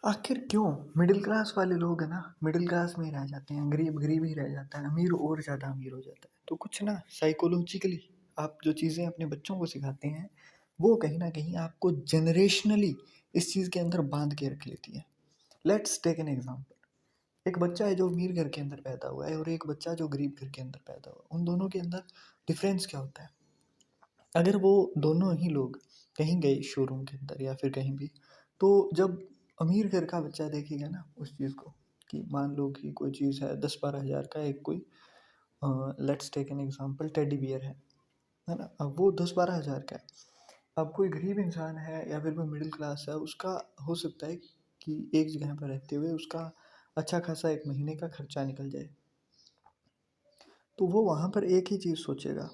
आखिर क्यों middle class वाले लोग है ना मिडिल क्लास में ही रह जाते हैं, गरीब गरीब ही रह जाता है, अमीर और ज़्यादा अमीर हो जाता है। तो कुछ ना साइकोलॉजिकली आप जो चीज़ें अपने बच्चों को सिखाते हैं वो कहीं ना कहीं आपको जनरेशनली इस चीज़ के अंदर बांध के रख लेती है। Let's take an example. एक बच्चा है जो अमीर घर के अंदर पैदा हुआ है और एक बच्चा जो गरीब घर के अंदर पैदा हुआ है, उन दोनों के अंदर डिफरेंस क्या होता है? अगर वो दोनों ही लोग कहीं गए शोरूम के अंदर या फिर कहीं भी, तो जब अमीर घर का बच्चा देखेगा ना उस चीज़ को, कि मान लो कि कोई चीज़ है 10-12 हज़ार का, एक कोई let's take an example teddy bear है ना, अब वो 10-12 हज़ार का है। अब कोई गरीब इंसान है या फिर कोई मिडिल क्लास है, उसका हो सकता है कि एक जगह पर रहते हुए उसका अच्छा खासा एक महीने का खर्चा निकल जाए। तो वो वहाँ पर एक ही चीज़ सोचेगा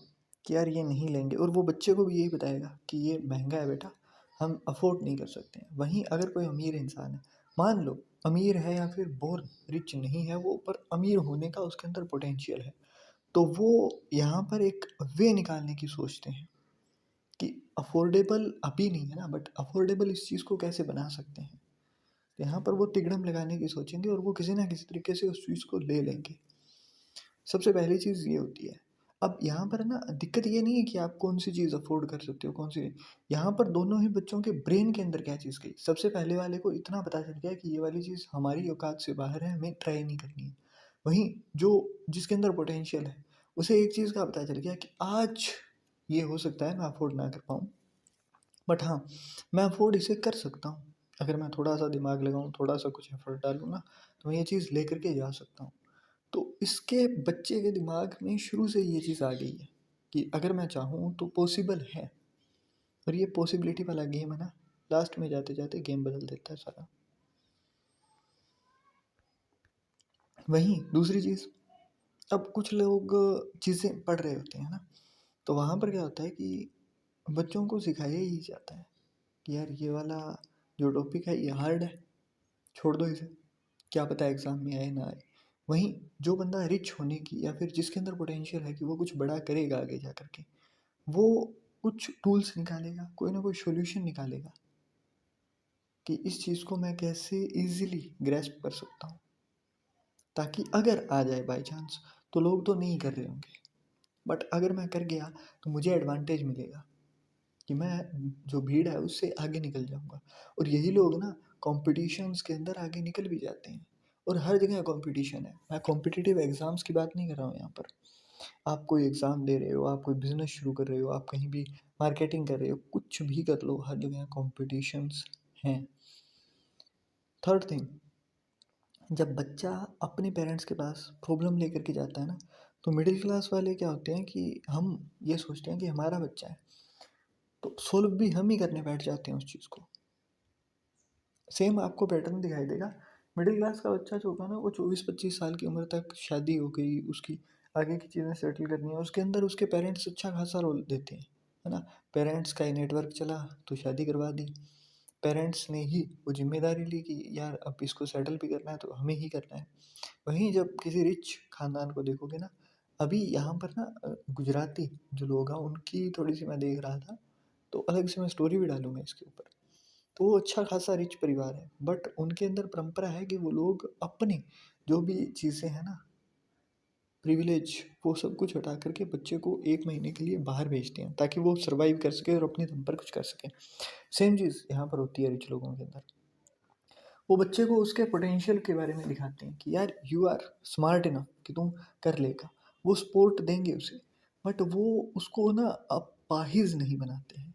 कि यार ये नहीं लेंगे, और वो बच्चे को भी यही बताएगा कि ये महंगा है बेटा, हम अफोर्ड नहीं कर सकते हैं। वहीं अगर कोई अमीर इंसान है, मान लो अमीर है या फिर बहुत रिच नहीं है वो, पर अमीर होने का उसके अंदर पोटेंशियल है, तो वो यहाँ पर एक वे निकालने की सोचते हैं कि अफोर्डेबल अभी नहीं है ना, बट अफोर्डेबल इस चीज़ को कैसे बना सकते हैं। तो यहाँ पर वो तिकड़म लगाने की सोचेंगे और वो किसी ना किसी तरीके से उस चीज़ को ले लेंगे। सबसे पहली चीज़ ये होती है। अब यहाँ पर ना दिक्कत ये नहीं है कि आप कौन सी चीज़ अफ़ोर्ड कर सकते हो, कौन सी नहीं। यहाँ पर दोनों ही बच्चों के ब्रेन के अंदर क्या चीज़ गई। सबसे पहले वाले को इतना पता चल गया कि ये वाली चीज़ हमारी औकात से बाहर है, हमें ट्राई नहीं करनी है। वहीं जो जिसके अंदर पोटेंशियल है, उसे एक चीज़ का पता चल गया कि आज ये हो सकता है मैं अफ़ोर्ड ना कर पाऊँ, बट हाँ, मैं अफ़ोर्ड इसे कर सकता हूँ। अगर मैं थोड़ा-सा दिमाग लगाऊँ, थोड़ा-सा कुछ एफ़र्ट डालूँ ना, तो मैं ये चीज़ लेकर के जा सकता हूँ। तो इसके बच्चे के दिमाग में शुरू से ये चीज़ आ गई है कि अगर मैं चाहूँ तो पॉसिबल है। और ये पॉसिबिलिटी वाला गेम है ना, लास्ट में जाते जाते गेम बदल देता है सारा। वहीं दूसरी चीज़, अब कुछ लोग चीज़ें पढ़ रहे होते हैं ना, तो वहाँ पर क्या होता है कि बच्चों को सिखाया ही जाता है कि यार ये वाला जो टॉपिक है ये हार्ड है, छोड़ दो इसे, क्या पता एग्ज़ाम में आए ना आए। वहीं जो बंदा रिच होने की या फिर जिसके अंदर पोटेंशियल है कि वो कुछ बड़ा करेगा आगे जा कर के, वो कुछ टूल्स निकालेगा, कोई ना कोई सॉल्यूशन निकालेगा कि इस चीज़ को मैं कैसे ईज़िली ग्रैस्प कर सकता हूँ, ताकि अगर आ जाए बाय चांस तो लोग तो नहीं कर रहे होंगे, बट अगर मैं कर गया तो मुझे एडवांटेज मिलेगा कि मैं जो भीड़ है उससे आगे निकल जाऊँगा। और यही लोग ना कॉम्पिटिशन्स के अंदर आगे निकल भी जाते हैं, और हर जगह कॉम्पिटिशन है। मैं कॉम्पिटिटिव एग्ज़ाम्स की बात नहीं कर रहा हूँ यहाँ पर। आप कोई एग्ज़ाम दे रहे हो, आप कोई बिज़नेस शुरू कर रहे हो, आप कहीं भी मार्केटिंग कर रहे हो, कुछ भी कर लो, हर जगह कॉम्पिटिशन्स हैं। थर्ड थिंग, जब बच्चा अपने पेरेंट्स के पास प्रॉब्लम लेकर के जाता है ना, तो मिडिल क्लास वाले क्या होते हैं कि हम ये सोचते हैं कि हमारा बच्चा है, तो सोल्व भी हम ही करने बैठ जाते हैं उस चीज़ को। सेम आपको पैटर्न दिखाई देगा। मिडिल क्लास का बच्चा जो होगा ना, वो 24-25 साल की उम्र तक शादी हो गई, उसकी आगे की चीज़ें सेटल करनी है, उसके अंदर उसके पेरेंट्स अच्छा खासा रोल देते हैं, है ना? पेरेंट्स का ही नेटवर्क चला तो शादी करवा दी। पेरेंट्स ने ही वो ज़िम्मेदारी ली कि यार अब इसको सेटल भी करना है तो हमें ही करना है। वहीं जब किसी रिच ख़ानदान को देखोगे ना, अभी यहाँ पर ना गुजराती जो लोग हैं उनकी थोड़ी-सी मैं देख रहा था, तो अलग से मैं स्टोरी भी डालूँगा इसके ऊपर। तो वो अच्छा खासा रिच परिवार है, बट उनके अंदर परंपरा है कि वो लोग अपनी जो भी चीज़ें हैं ना, प्रिविलेज, वो सब कुछ हटा करके बच्चे को 1 महीने के लिए बाहर भेजते हैं ताकि वो सर्वाइव कर सके और अपने दम पर कुछ कर सके। सेम चीज़ यहाँ पर होती है रिच लोगों के अंदर। वो बच्चे को उसके पोटेंशियल के बारे में दिखाते हैं कि यार यू आर स्मार्ट इनफ कि तुम कर लेगा। वो सपोर्ट देंगे उसे, बट वो उसको ना अपाहिज नहीं बनाते हैं।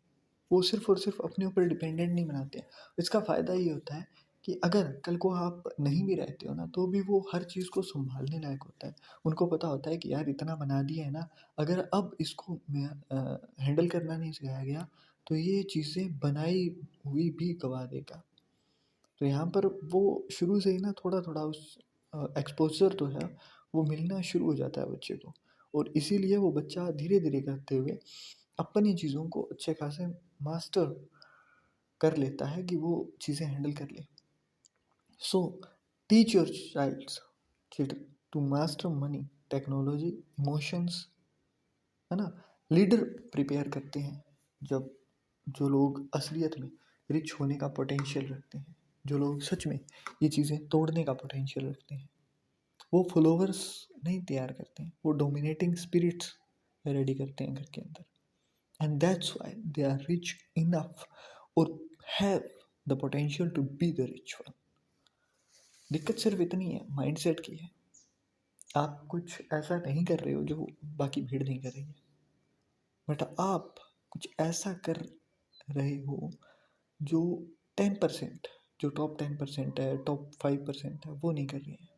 वो सिर्फ़ और सिर्फ़ अपने ऊपर डिपेंडेंट नहीं बनाते हैं। इसका फ़ायदा ये होता है कि अगर कल को आप नहीं भी रहते हो ना, तो भी वो हर चीज़ को सँभालने लायक होता है। उनको पता होता है कि यार इतना बना दिया है ना, अगर अब इसको हैंडल करना नहीं सिखाया गया, तो ये चीज़ें बनाई हुई भी गँवा देगा। तो यहाँ पर वो शुरू से ही ना थोड़ा-थोड़ा उस एक्सपोज़र तो है, वो मिलना शुरू हो जाता है बच्चे को, और इसीलिए वो बच्चा धीरे-धीरे करते हुए अपनी चीज़ों को अच्छे खासे मास्टर कर लेता है कि वो चीज़ें हैंडल कर ले। So teach your child's children to master money, technology, emotions, है ना? लीडर प्रिपेयर करते हैं जब जो लोग असलियत में रिच होने का पोटेंशियल रखते हैं। जो लोग सच में ये चीज़ें तोड़ने का पोटेंशियल रखते हैं, वो फॉलोवर्स नहीं तैयार करते हैं, वो डोमिनेटिंग स्पिरिट्स रेडी करते हैं घर के अंदर। And that's why they are rich enough और have the potential to be the rich one. दिक्कत सिर्फ इतनी है, माइंडसेट की है। आप कुछ ऐसा नहीं कर रहे हो जो बाकी भीड़ नहीं कर रही है, बट आप कुछ ऐसा कर रहे हो जो 10%, जो टॉप 10% है, टॉप 5% है, वो नहीं कर रही है।